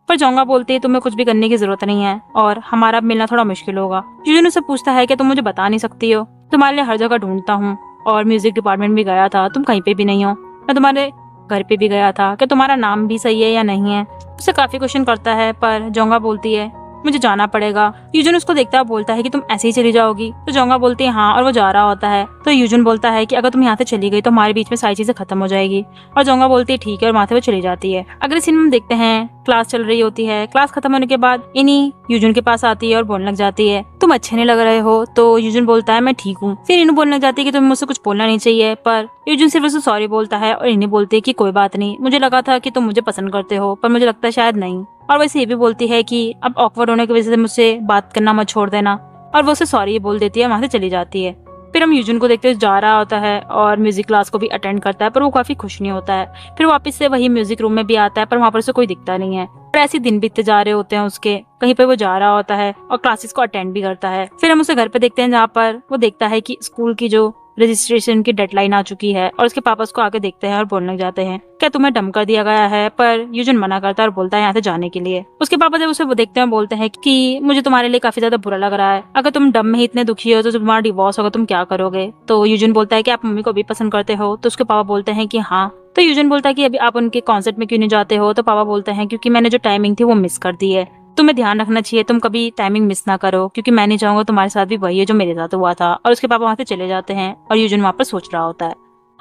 पर जोंगा बोलती है तुम्हें कुछ भी करने की जरूरत नहीं है, और हमारा मिलना थोड़ा मुश्किल होगा। यूजिन उसे पूछता है कि तुम मुझे बता नहीं सकती हो, तुम्हारे लिए हर जगह ढूंढता हूँ, और म्यूजिक डिपार्टमेंट भी गया था, तुम कहीं पे भी नहीं हो, मैं तुम्हारे घर पे भी गया था, कि तुम्हारा नाम भी सही है या नहीं है। उससे काफी क्वेश्चन करता है, पर जोंगा बोलती है मुझे जाना पड़ेगा। यूजिन उसको देखता है बोलता है कि तुम ऐसे ही चली जाओगी, तो जोंगा बोलती है हाँ, और वो जा रहा होता है। तो यूजिन बोलता है कि अगर तुम यहाँ से चली गई तो हमारे बीच में सारी चीजें खत्म हो जाएगी, और जोंगा बोलती है ठीक है, और वहाँ से वो चली जाती है। अगले सीन में हम देखते हैं क्लास चल रही होती है। क्लास खत्म होने के बाद इन्हीं यूजिन के पास आती है और बोलने लग जाती है तुम अच्छे नहीं लग रहे हो। तो यूजिन बोलता है मैं ठीक हूँ। फिर इन्हें बोलने लग जाती है कि तुम्हें मुझसे कुछ बोलना नहीं चाहिए, पर यूजिन सिर्फ उसे सॉरी बोलता है, और इन्हें बोलती है कि कोई बात नहीं, मुझे लगा था कि तुम मुझे पसंद करते हो, पर मुझे लगता है शायद नहीं। और वैसे ये भी बोलती है कि अब ऑकवर्ड होने की वजह से मुझसे बात करना मत छोड़ देना, और वो उसे सॉरी बोल देती है, वहाँ से चली जाती है। फिर हम यूजिन को देखते हुए जा रहा होता है और म्यूजिक क्लास को भी अटेंड करता है, पर वो काफी खुश नहीं होता है। फिर वापस से वही म्यूजिक रूम में भी आता है, पर वहाँ पर उसे कोई दिखता नहीं है। और ऐसे दिन बीतते जा रहे होते हैं उसके, कहीं पे वो जा रहा होता है और क्लासेस को अटेंड भी करता है। फिर हम उसे घर पे देखते हैं, जहाँ पर वो देखता है कि स्कूल की जो रजिस्ट्रेशन की डेडलाइन आ चुकी है, और उसके पापा उसको आके देखते हैं और बोलने लग जाते हैं क्या तुम्हें डम कर दिया गया है। पर यूजिन मना करता है और बोलता है यहाँ से जाने के लिए। उसके पापा जब उसे वो देखते हैं बोलते हैं कि मुझे तुम्हारे लिए काफी ज्यादा बुरा लग रहा है, अगर तुम डम में ही इतने दुखी हो तो तुम्हारा डिवोर्स होगा, तुम क्या करोगे। तो यूजिन बोलता है कि आप मम्मी को भी पसंद करते हो। तो उसके पापा बोलते हैं कि हाँ। तो यूजिन बोलता है कि अभी आप उनके कॉन्सर्ट में क्यों नहीं जाते हो। तो पापा बोलते हैं क्योंकि मैंने जो टाइमिंग थी वो मिस कर दी है, तुम्हें ध्यान रखना चाहिए, तुम कभी टाइमिंग मिस ना करो, क्योंकि मैं नहीं चाहूंगा तुम्हारे साथ भी वही है जो मेरे साथ हुआ था। और उसके पापा वहाँ से चले जाते हैं और यूजिन वहाँ पर सोच रहा होता है।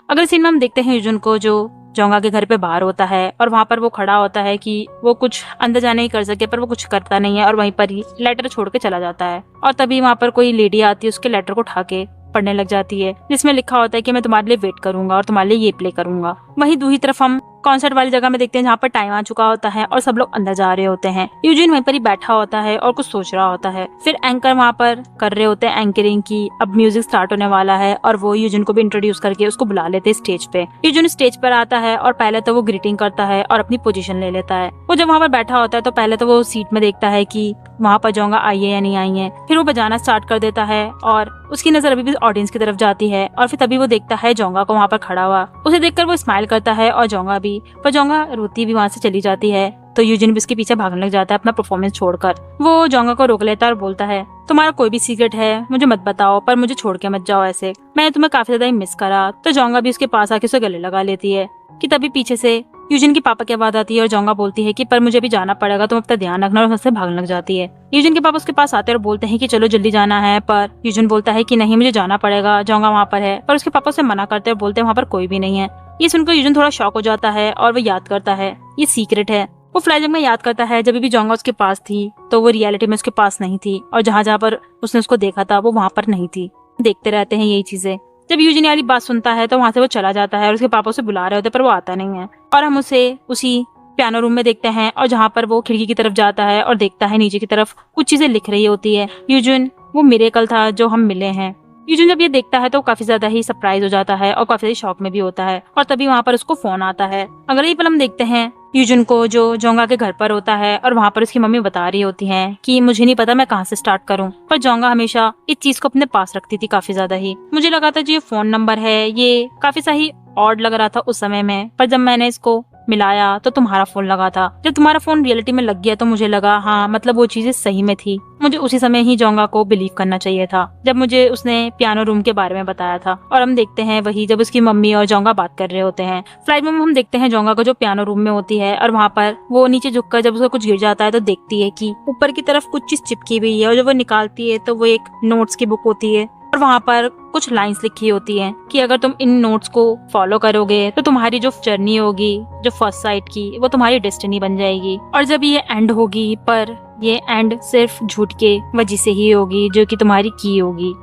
अगले सीन में हम देखते हैं यूजिन को जो जोंगा के घर पे बाहर होता है, और वहाँ पर वो खड़ा होता है कि वो कुछ अंदर जाने ही कर सके, पर वो कुछ करता नहीं है, और वहीं पर ही लेटर छोड़ के चला जाता है। और तभी वहाँ पर कोई लेडी आती है, उसके लेटर को उठा के पढ़ने लग जाती है, जिसमें लिखा होता है कि मैं तुम्हारे लिए वेट करूंगा और तुम्हारे लिए ये प्ले करूंगा। वहीं दूसरी तरफ हम कॉन्सर्ट वाली जगह में देखते हैं, जहाँ पर टाइम आ चुका होता है और सब लोग अंदर जा रहे होते हैं। यूजिन वहीं पर ही बैठा होता है और कुछ सोच रहा होता है। फिर एंकर वहाँ पर कर रहे होते हैं एंकरिंग की, अब म्यूजिक स्टार्ट होने वाला है, और वो यूजिन को भी इंट्रोड्यूस करके उसको बुला लेते हैं स्टेज पे। यूजिन स्टेज पर आता है और पहले तो वो ग्रीटिंग करता है और अपनी पोजीशन ले लेता है। वो जब वहाँ पर बैठा होता है तो पहले तो वो सीट में देखता है कि वहाँ पर जोंगा आई है या नहीं आई है। फिर वो बजाना स्टार्ट कर देता है और उसकी नजर अभी भी ऑडियंस की तरफ जाती है, और फिर तभी वो देखता है जोंगा को वहाँ पर खड़ा हुआ। उसे देखकर वो स्माइल करता है और जोंगा भी, पर जोंगा रोती भी वहाँ से चली जाती है। तो यूजिन भी उसके पीछे भागने लग जाता है अपना परफॉर्मेंस छोड़कर। वो जोंगा को रोक लेता है और बोलता है तुम्हारा कोई भी सीक्रेट है मुझे मत बताओ, पर मुझे छोड़ के मत जाओ ऐसे, मैंने तुम्हें काफी ज्यादा मिस करा। तो जोंगा भी उसके पास आके उसे गले लगा लेती है कि तभी पीछे से यूजिन के पापा की आवाज आती है और जोंगा बोलती है कि पर मुझे भी जाना पड़ेगा, तुम अपना ध्यान रखना, और उससे भागने लग जाती है। यूजिन के पापा उसके पास आते हैं और बोलते हैं कि चलो जल्दी जाना है, पर यूजिन बोलता है कि नहीं मुझे जाना पड़ेगा, जोंगा वहाँ पर है। पर उसके पापा उसे मना करते हैं और बोलते हैं वहाँ पर कोई भी नहीं है। ये सुनकर यूजिन थोड़ा शॉक हो जाता है और वो याद करता है ये सीक्रेट है। वो फ्लैशबैक में याद करता है जब भी जोंगा उसके पास थी तो वो रियलिटी में उसके पास नहीं थी, और जहाँ जहाँ पर उसने उसको देखा था वो वहाँ पर नहीं थी। देखते रहते हैं यही चीजें। जब यूजिन वाली बात सुनता है तो वहाँ से वो चला जाता है और उसके पापा उसे बुला रहे होते पर वो आता नहीं है। और हम उसे उसी पियानो रूम में देखते हैं, और जहाँ पर वो खिड़की की तरफ जाता है और देखता है नीचे की तरफ कुछ चीजें लिख रही होती है। यूजिन वो मिरेकल था जो हम मिले हैं। यूजिन जब ये देखता है तो काफी ज्यादा ही सरप्राइज हो जाता है और काफी ज्यादा शॉक में भी होता है, और तभी वहाँ पर उसको फोन आता है। अगले ही पल हम देखते हैं यूजुन को जो जोंगा के घर पर होता है और वहाँ पर उसकी मम्मी बता रही होती है कि मुझे नहीं पता मैं कहाँ से स्टार्ट करूँ, पर जोंगा हमेशा इस चीज को अपने पास रखती थी काफी ज्यादा ही। मुझे लगा था जो ये फोन नंबर है ये काफी सही ऑड लग रहा था उस समय में, पर जब मैंने इसको मिलाया तो तुम्हारा फोन लगा था। जब तुम्हारा फोन रियलिटी में लग गया तो मुझे लगा हाँ मतलब वो चीजें सही में थी। मुझे उसी समय ही जोंगा को बिलीव करना चाहिए था जब मुझे उसने पियानो रूम के बारे में बताया था। और हम देखते हैं वही जब उसकी मम्मी और जोंगा बात कर रहे होते हैं। फ्लाइट में हम देखते हैं जोंगा को जो पियानो रूम में होती है और वहाँ पर वो नीचे झुककर जब उसको कुछ गिर जाता है तो देखती है कि ऊपर की तरफ कुछ चीज चिपकी हुई है और जब वो निकालती है तो वो एक नोट्स की बुक होती है और वहाँ पर कुछ लाइंस लिखी होती हैं कि अगर तुम इन नोट्स को फॉलो करोगे तो तुम्हारी जो जर्नी होगी जो फर्स्ट साइट की वो तुम्हारी डेस्टिनी बन जाएगी और जब ये एंड होगी, पर ये एंड सिर्फ झूठ के वजह से ही होगी जो कि तुम्हारी की होगी।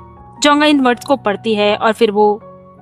जोंगा इन वर्ड्स को पढ़ती है और फिर वो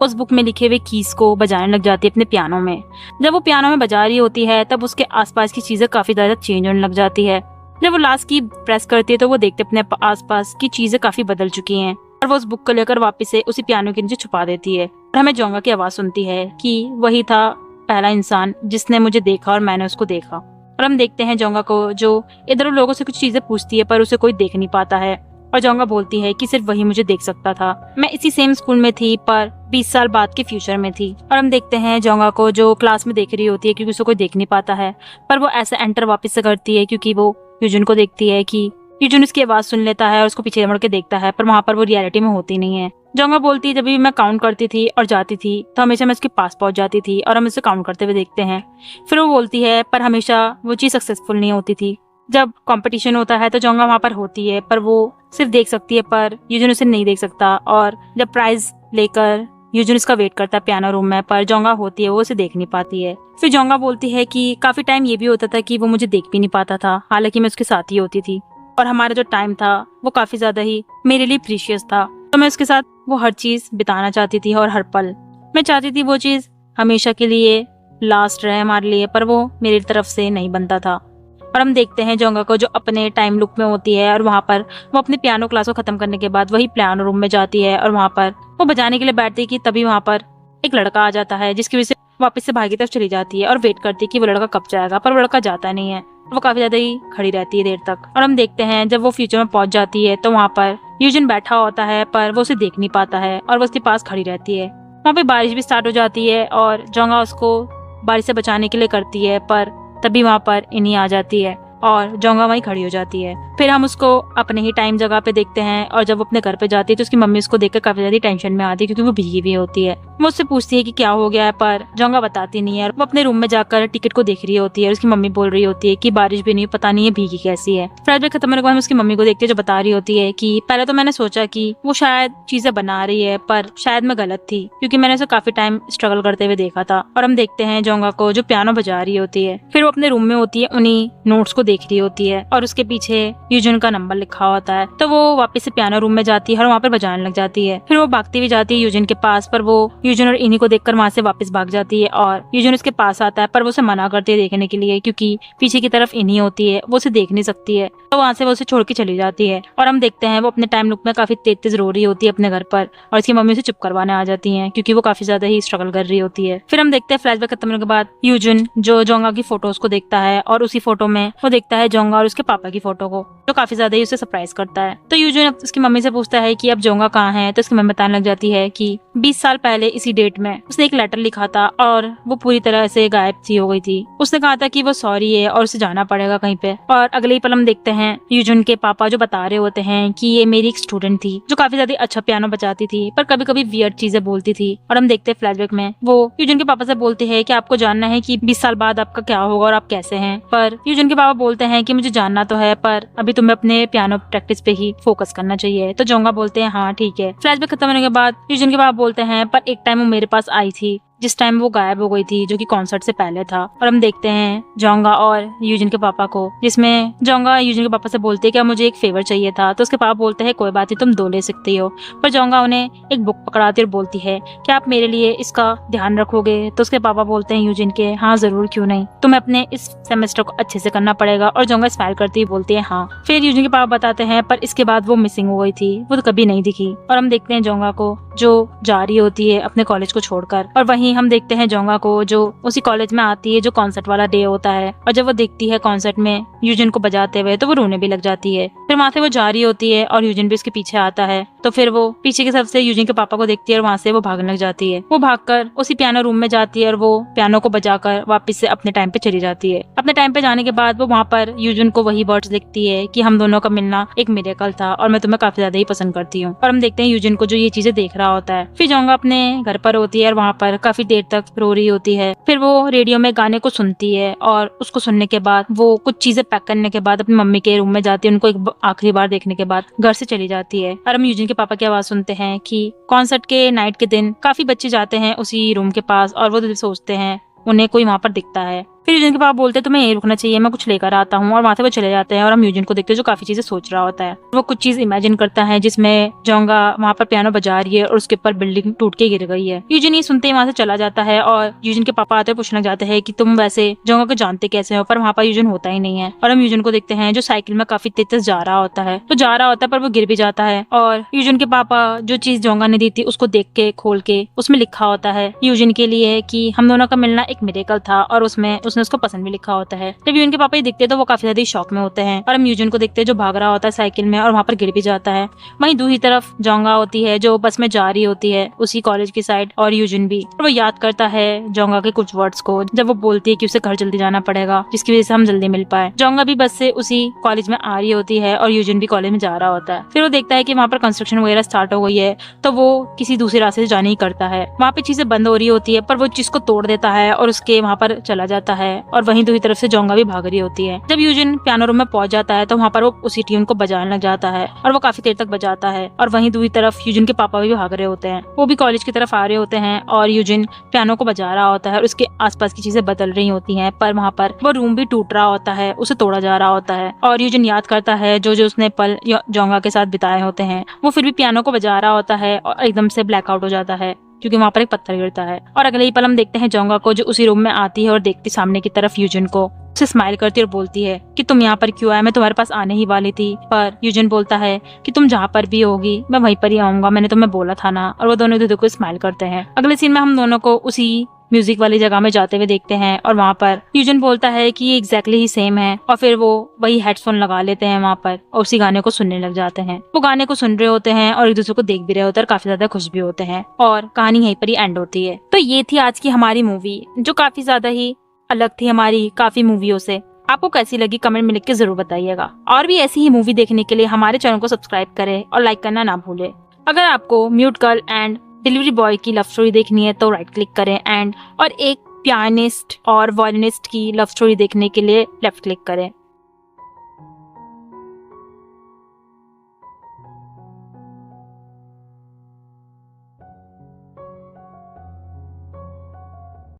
उस बुक में लिखे हुए कीज को बजाने लग जाती है अपने पियानो में। जब वो पियानो में बजा रही होती है तब उसके आसपास की चीजें काफी ज्यादा चेंज होने लग जाती है। जब वो लास्ट की प्रेस करती है तो वो देखते अपने आसपास की चीजें काफी बदल चुकी हैं और वो उस बुक को लेकर वापस से उसी पियानो के नीचे छुपा देती है और हमें जोंगा की आवाज सुनती है कि वही था पहला इंसान जिसने मुझे देखा और मैंने उसको देखा। और हम देखते हैं जोंगा को जो इधर लोगों से कुछ चीजें पूछती है पर उसे कोई देख नहीं पाता है और जोंगा बोलती है कि सिर्फ वही मुझे देख सकता था। मैं इसी सेम स्कूल में थी पर 20 साल बाद के फ्यूचर में थी। और हम देखते हैं जोंगा को जो क्लास में देख रही होती है क्योंकि उसे कोई देख नहीं पाता है, पर वो ऐसे एंटर वापस से करती है क्योंकि वो यूजुन को देखती है कि यूजुन उसकी आवाज सुन लेता है और उसको पीछे मुड़ के देखता है, पर वहाँ पर वो रियलिटी में होती नहीं है। जोंगा बोलती है जब भी मैं काउंट करती थी और जाती थी तो हमेशा मैं उसके पास पहुंच जाती थी और हम उसे काउंट करते हुए देखते हैं। फिर वो बोलती है पर हमेशा वो चीज सक्सेसफुल नहीं होती थी। जब कंपटीशन होता है तो जोंगा वहाँ पर होती है पर वो सिर्फ देख सकती है पर यूजुन उसे नहीं देख सकता। और जब प्राइज लेकर यूजुन इसका वेट करता है पियानो रूम में, पर जोंगा होती है वो उसे देख नहीं पाती है। फिर जोंगा बोलती है कि काफी टाइम ये भी होता था कि वो मुझे देख भी नहीं पाता था, हालांकि मैं उसके साथ ही होती थी और हमारा जो टाइम था वो काफी ज्यादा ही मेरे लिए प्रीशियस था, तो मैं उसके साथ वो हर चीज बिताना चाहती थी और हर पल मैं चाहती थी वो चीज हमेशा के लिए लास्ट रहे हमारे लिए, पर वो मेरी तरफ से नहीं बनता था। और हम देखते हैं जोंगा को जो अपने टाइम लुक में होती है और वहाँ पर वो अपने पियानो क्लास को खत्म करने के बाद वही पियानो रूम में जाती है और वहाँ पर वो बजाने के लिए बैठती है कि तभी वहाँ पर एक लड़का आ जाता है जिसकी वजह से वापस से भाई की तरफ चली जाती है और वेट करती है कि वो लड़का कब जाएगा, पर वो लड़का जाता नहीं है। वो काफी ज्यादा ही खड़ी रहती है देर तक। और हम देखते हैं जब वो फ्यूचर में पहुंच जाती है तो वहाँ पर यूजिन बैठा होता है पर वो उसे देख नहीं पाता है और वो उसके पास खड़ी रहती है। वहाँ पे बारिश भी स्टार्ट हो जाती है और जोंगा उसको बारिश से बचाने के लिए करती है, पर तभी वहाँ पर इनी आ जाती है और जोंगा वहीं खड़ी हो जाती है। फिर हम उसको अपने ही टाइम जगह पे देखते हैं और जब वो अपने घर पे जाती है तो उसकी मम्मी उसको देखकर काफी ज्यादा टेंशन में आती है क्योंकि वो भीगी हुई होती है। वो उससे पूछती है कि क्या हो गया है, पर जोंगा बताती नहीं है। वो अपने रूम में जाकर टिकट को देख रही होती है और उसकी मम्मी बोल रही होती है कि बारिश भी नहीं, पता नहीं है भीगी कैसी है। फ्लैशबैक खत्म होने के बाद हम उसकी मम्मी को देखते हैं जो बता रही होती है कि पहले तो मैंने सोचा कि वो शायद चीजें बना रही है, पर शायद मैं गलत थी क्योंकि मैंने उसे काफी टाइम स्ट्रगल करते हुए देखा था। और हम देखते हैं जोंगा को जो पियानो बजा रही होती है, फिर वो अपने रूम में होती है, उन्हीं नोट्स को देख रही होती है और उसके पीछे यूजुन का नंबर लिखा होता है। तो वो वापस से पियानो रूम में जाती है और वहाँ पर बजाने लग जाती है। फिर वो भागती हुई जाती है यूजुन के पास, पर वो यूजुन और इन्हीं को देखकर वहाँ से वापस भाग जाती है और यूजुन उसके पास आता है पर वो उसे मना करती है देखने के लिए क्योंकि पीछे की तरफ इन्हीं होती है, वो उसे देख नहीं सकती है। तो वहाँ से वो उसे छोड़ के चली जाती है और हम देखते हैं वो अपने टाइम लुक में काफी तेज तेज रो रही होती है अपने घर पर और उसकी मम्मी उसे चुप करवाने आ जाती है क्योंकि वो काफी ज्यादा ही स्ट्रगल कर रही होती है। फिर हम देखते हैं फ्लैशबैक खत्म होने के बाद यूजुन जो जोंगा की फोटोज को देखता है और उसी फोटो में वो देखता है जोंगा और उसके पापा की फोटो को, जो काफी ज्यादा ही उसे सरप्राइज करता है। तो यूजुन उसकी मम्मी से पूछता है कि अब जोंगा कहाँ है, तो उसकी मम्मी बताने लग जाती है कि 20 साल पहले इसी डेट में उसने एक लेटर लिखा था और वो पूरी तरह से गायब सी हो गई थी। उसने कहा था कि वो सॉरी है और उसे जाना पड़ेगा कहीं पे। और अगले ही पल हम देखते हैं यूजुन के पापा जो बता रहे होते हैं कि ये मेरी एक स्टूडेंट थी जो काफी ज्यादा अच्छा पियानो बजाती थी पर कभी कभी वियर्ड चीजें बोलती थी। और हम देखते हैं फ्लैशबैक में वो यूजुन के पापा से बोलते हैं कि आपको जानना है कि 20 साल बाद आपका क्या होगा और आप कैसे हैं, पर यूजुन के पापा बोलते हैं कि मुझे जानना तो है पर अभी तुम्हें अपने पियानो प्रैक्टिस पे ही फोकस करना चाहिए। तो जोंगा बोलते हैं हाँ ठीक है। फ्लैशबैक खत्म होने के बाद यूजुन के पापा बोलते हैं पर एक टाइम वो मेरे पास आई थी जिस टाइम वो गायब हो गई थी, जो कि कॉन्सर्ट से पहले था। और हम देखते हैं जोंगा और यूजिन के पापा को, जिसमें जोंगा यूजिन के पापा से बोलते हैं कि मुझे एक फेवर चाहिए था। तो उसके पापा बोलते हैं कोई बात नहीं, तुम 2 ले सकती हो। पर जोंगा उन्हें एक बुक पकड़ाती और बोलती है कि आप मेरे लिए इसका ध्यान रखोगे। तो उसके पापा बोलते हैं यूजिन के हाँ जरूर, क्यों नहीं, तुम्हें अपने इस सेमेस्टर को अच्छे से करना पड़ेगा। और जोंगा स्माइल करती हुई बोलती है हाँ। फिर यूजिन के पापा बताते हैं पर इसके बाद वो मिसिंग हो गई थी, वो तो कभी नहीं दिखी। और हम देखते हैं जोंगा को जो जा रही होती है अपने कॉलेज को छोड़कर और वहीं ही हम देखते हैं जोंगा को, जो उसी कॉलेज में आती है जो कॉन्सर्ट वाला डे होता है, और जब वो देखती है कॉन्सर्ट में यूजिन को बजाते हुए तो वो रोने भी लग जाती है। फिर वहाँ से वो जा रही होती है और यूजिन भी उसके पीछे आता है, तो फिर वो पीछे की तरफ से यूजिन के पापा को देखती है और वहाँ से वो भागने लग जाती है। वो भागकर उसी पियानो रूम में जाती है और वो पियानो को बजाकर वापस से अपने टाइम पे चली जाती है। अपने टाइम पे जाने के बाद वो वहाँ पर यूजिन को वही वर्ड्स लिखती है कि हम दोनों का मिलना एक मिरेकल था और मैं तुम्हें काफी ज्यादा ही पसंद करती हूँ। और हम देखते हैं यूजिन को जो ये चीजें देख रहा होता है। फिर जोंगा अपने घर पर होती है और वहाँ पर काफी देर तक रो रही होती है। फिर वो रेडियो में गाने को सुनती है और उसको सुनने के बाद वो कुछ चीजें पैक करने के बाद अपनी मम्मी के रूम में जाती है, उनको एक आखिरी बार देखने के बाद घर से चली जाती है। और हम यूजिन के पापा की आवाज सुनते हैं कि कॉन्सर्ट के नाइट के दिन काफी बच्चे जाते हैं उसी रूम के पास और वो दिल सोचते हैं उन्हें कोई वहाँ पर दिखता है। फिर यूजिन के पापा बोलते हैं तुम्हें यहीं रुकना चाहिए, मैं कुछ लेकर आता हूँ, और वहाँ से वो चले जाते हैं। और हम यूजिन को देखते हैं जो काफी चीजें सोच रहा होता है। वो कुछ चीज इमेजिन करता है जिसमें जोंगा वहाँ पर पियानो बजा रही है और उसके ऊपर बिल्डिंग टूट के गिर गई है। यूजिन ये सुनते ही वहाँ से चला जाता है और यूजिन के पापा आते पूछने लग जाते हैं कि तुम वैसे जोंगा को जानते कैसे हो, पर वहाँ पर यूजिन होता ही नहीं है। और हम यूजिन को देखते हैं जो साइकिल में काफी तेज जा रहा होता है, तो जा रहा होता है पर वो गिर भी जाता है। और यूजिन के पापा जो चीज जोंगा ने दी थी उसको देख के खोल के उसमें लिखा होता है यूजिन के लिए कि हम दोनों का मिलना एक मिरेकल था, और उसमें उसने उसको पसंद भी लिखा होता है। जब यूजिन के पापा ये दिखते हैं तो वो काफी ज्यादा शॉक में होते हैं। और हम यूजिन को देखते हैं जो भाग रहा होता है साइकिल में और वहाँ पर गिर भी जाता है। वहीं दूसरी तरफ जोंगा होती है जो बस में जा रही होती है उसी कॉलेज की साइड, और यूजिन भी। और वो याद करता है जोंगा के कुछ वर्ड्स को जब वो बोलती है कि उसे घर जल्दी जाना पड़ेगा जिसकी वजह से हम जल्दी मिल पाए। जोंगा भी बस से उसी कॉलेज में आ रही होती है और यूजिन भी कॉलेज में जा रहा होता है। फिर वो देखता है कि वहाँ पर कंस्ट्रक्शन वगैरह स्टार्ट हो गई है, तो वो किसी दूसरे रास्ते से जाने ही करता है। वहाँ पे चीजें बंद हो रही होती है पर वो चीज को तोड़ देता है और उसके वहाँ पर चला जाता है। और वहीं दूसरी तरफ से जोंगा भी भाग रही होती है। जब यूजिन पियानो रूम में पहुंच जाता है तो वहाँ पर वो उसी ट्यून को बजाने लग जाता है और वो काफी देर तक बजाता है। और वहीं दूसरी तरफ यूजिन के पापा भी भाग रहे होते हैं, वो भी कॉलेज की तरफ आ रहे होते हैं और यूजिन पियानो को बजा रहा होता है और उसके आसपास की चीजें बदल रही होती हैं, पर वहाँ पर वो रूम भी टूट रहा होता है, उसे तोड़ा जा रहा होता है। और यूजिन याद करता है जो जो उसने पल जोंगा के साथ बिताए होते हैं। वो फिर भी पियानो को बजा रहा होता है और एकदम से ब्लैकआउट हो जाता है क्योंकि वहाँ पर एक पत्थर गिरता है। और अगले ही पल हम देखते हैं जोंगा को जो उसी रूम में आती है और देखती सामने की तरफ यूजिन को, उसे स्माइल करती और बोलती है कि तुम यहाँ पर क्यों आए, मैं तुम्हारे पास आने ही वाली थी। पर यूजिन बोलता है कि तुम जहाँ पर भी होगी मैं वहीं पर ही आऊंगा, मैंने तुम्हें बोला था ना। और वो दोनों दूसरे को स्माइल करते हैं। अगले सीन में हम दोनों को उसी म्यूजिक वाली जगह में जाते हुए देखते हैं और वहाँ पर यूजिन बोलता है कि ये एग्जैक्टली ही सेम है, और फिर वो वही हेडफोन लगा लेते हैं वहाँ पर और उसी गाने को सुनने लग जाते हैं। वो गाने को सुन रहे होते हैं और एक दूसरे को देख भी रहे होते हैं और काफी ज्यादा खुश भी होते हैं, और कहानी यहीं पर ही एंड होती है। तो ये थी आज की हमारी मूवी जो काफी ज्यादा ही अलग थी हमारी काफी मूवियों से। आपको कैसी लगी कमेंट में लिख के जरूर बताइएगा, और भी ऐसी ही मूवी देखने के लिए हमारे चैनल को सब्सक्राइब करें और लाइक करना ना भूलें। अगर आपको mute girl and delivery boy की लव स्टोरी देखनी है तो राइट क्लिक करें और एक पियानिस्ट और वॉयलिनिस्ट की लव स्टोरी देखने के लिए लेफ्ट क्लिक करें।